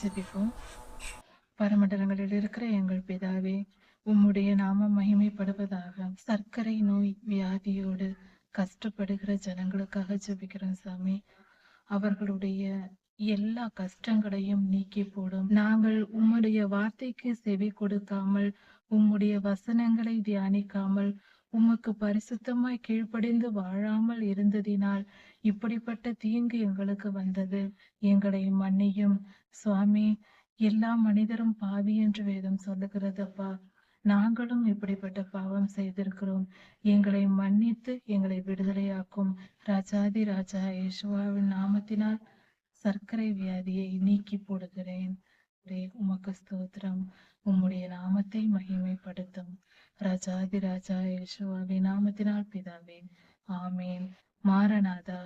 ஜெபிப்போம். பரமண்டலங்களில் இருக்கிற எங்கள் பிதாவே, உம்முடைய நாமம் மகிமைப்படுவதாக. சர்க்கரை நோய் வியாதியோடு கஷ்டப்படுகிற ஜனங்களுக்காக ஜெபிக்கிறோம் சாமி. அவர்களுடைய எல்லா கஷ்டங்களையும் நீக்கி போடும். நாங்கள் உம்முடைய வார்த்தைக்கு செவி கொடுக்காமல், உம்முடைய வசனங்களை தியானிக்காமல், உமக்கு பரிசுத்தமாய் கீழ்ப்படிந்து வாழாமல் இருந்ததினால் இப்படிப்பட்ட தீங்கு எங்களுக்கு வந்தது. எங்களை மன்னியும் சுவாமி. எல்லா மனிதரும் பாவி என்று வேதம் சொல்லுகிறதப்பா. நாங்களும் இப்படிப்பட்ட பாவம் செய்திருக்கிறோம். எங்களை மன்னித்து எங்களை விடுதலையாக்கும். ராஜாதி ராஜா இயேசுவின் நாமத்தினால் சர்க்கரை வியாதியை நீக்கி போடுகிறேன். உமக்கு ஸ்தோத்திரம். உம்முடைய நாமத்தை மகிமைப்படுத்தும். ராஜாதி ராஜா இயேசுவின் நாமத்தினால் பிதாவே, ஆமேன். மாரநாதா.